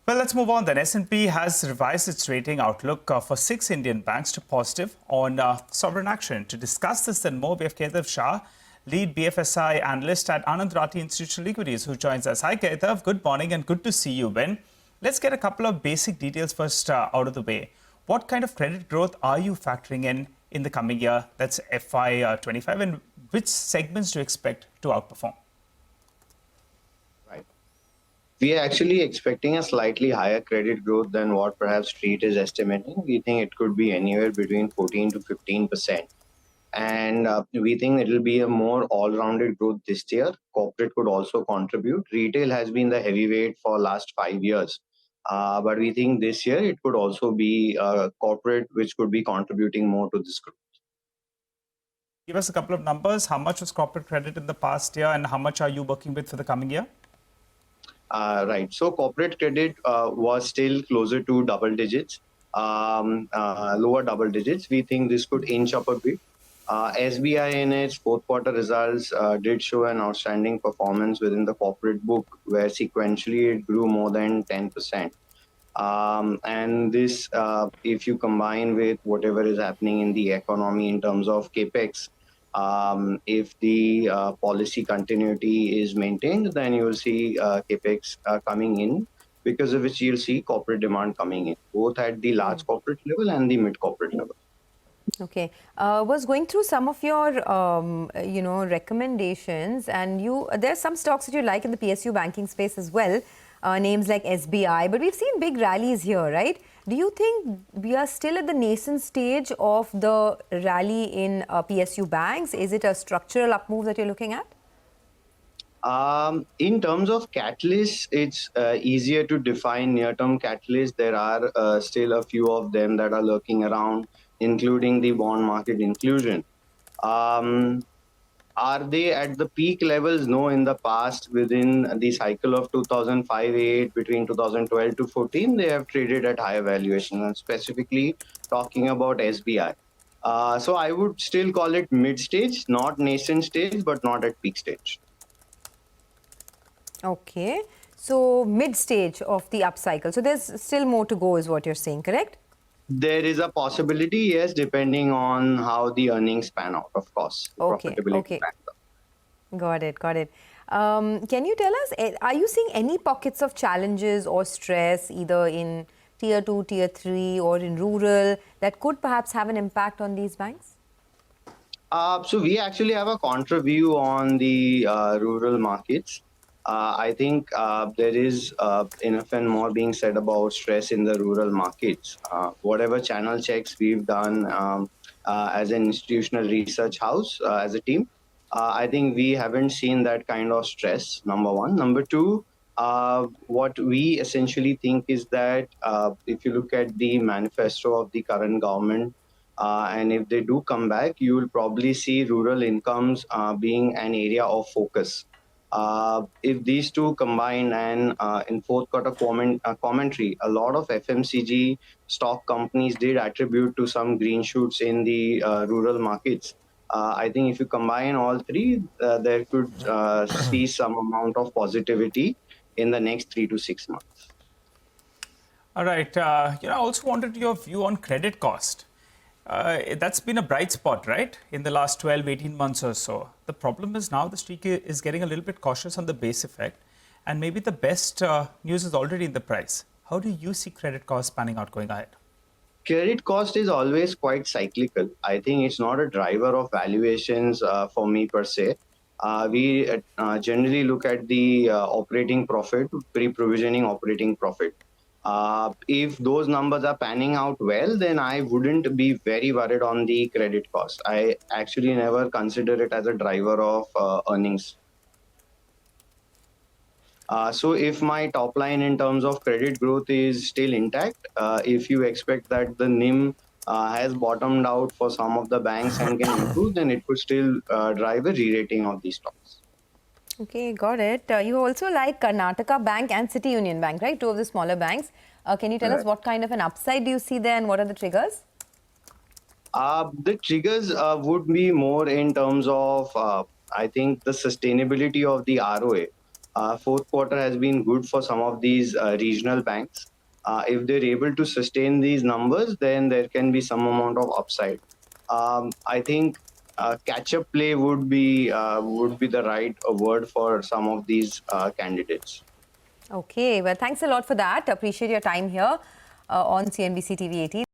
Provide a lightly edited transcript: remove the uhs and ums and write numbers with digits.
Well, let's move on then. S&P has revised its rating outlook for 6 Indian banks to positive on sovereign action. To discuss this and more, we have Kaitav Shah, lead BFSI analyst at Anand Rathi Instl Equities, who joins us. Hi, Kaitav. Good morning and good to see you, Ben. Let's get a couple of basic details first out of the way. What kind of credit growth are you factoring in the coming year? That's FY25, and which segments do you expect to outperform? We are actually expecting a slightly higher credit growth than what perhaps Street is estimating. We think it could be anywhere between 14 to 15%. And we think it will be a more all-rounded growth this year. Corporate could also contribute. Retail has been the heavyweight for last 5 years. But we think this year it could also be corporate, which could be contributing more to this growth. Give us a couple of numbers. How much was corporate credit in the past year and how much are you working with for the coming year? Right. So corporate credit was still closer to double digits, lower double digits. We think this could inch up a bit. SBI in its fourth quarter results did show an outstanding performance within the corporate book, where sequentially it grew more than 10%. And this, if you combine with whatever is happening in the economy in terms of capex, if the policy continuity is maintained, then you will see capex coming in, because of which you'll see corporate demand coming in, both at the large corporate level and the mid corporate level. Okay, was going through some of your, recommendations, and there's some stocks that you like in the PSU banking space as well, names like SBI, but we've seen big rallies here, right? Do you think we are still at the nascent stage of the rally in PSU banks? Is it a structural up move that you're looking at? In terms of catalysts, it's easier to define near-term catalysts. There are still a few of them that are lurking around, including the bond market inclusion. Are they at the peak levels? No, in the past, within the cycle of 2005-8, between 2012 to 14, they have traded at higher valuations, and specifically talking about SBI. So I would still call it mid-stage, not nascent stage, but not at peak stage. Okay, so mid-stage of the upcycle. So there's still more to go is what you're saying, correct? There is a possibility, yes, depending on how the earnings pan out, of course. Okay. Got it. Can you tell us, are you seeing any pockets of challenges or stress either in Tier 2, Tier 3 or in rural that could perhaps have an impact on these banks? So we actually have a contra view on the rural markets. I think there is enough and more being said about stress in the rural markets. Whatever channel checks we've done as an institutional research house, as a team, I think we haven't seen that kind of stress, number one. Number two, what we essentially think is that if you look at the manifesto of the current government, and if they do come back, you will probably see rural incomes being an area of focus. If these two combine, and in fourth quarter commentary, a lot of FMCG stock companies did attribute to some green shoots in the rural markets. I think if you combine all three, there could see some amount of positivity in the next 3 to 6 months. All right. I also wanted your view on credit cost. That's been a bright spot, right, in the last 12, 18 months or so. The problem is now the streak is getting a little bit cautious on the base effect, and maybe the best news is already in the price. How do you see credit costs panning out going ahead? Credit cost is always quite cyclical. I think it's not a driver of valuations for me per se. We generally look at the operating profit, pre-provisioning operating profit. If those numbers are panning out well, then I wouldn't be very worried on the credit cost. I actually never consider it as a driver of earnings. So if my top line in terms of credit growth is still intact, if you expect that the NIM has bottomed out for some of the banks and can improve, then it could still drive a re-rating of these stocks. Okay, got it. You also like Karnataka Bank and City Union Bank, right? Two of the smaller banks. Can you tell us what kind of an upside do you see there and what are the triggers? The triggers would be more in terms of, I think, the sustainability of the ROA. Fourth quarter has been good for some of these regional banks. If they're able to sustain these numbers, then there can be some amount of upside. I think catch-up play would be the right word for some of these candidates. Okay, well, thanks a lot for that. Appreciate your time here on CNBC TV 18.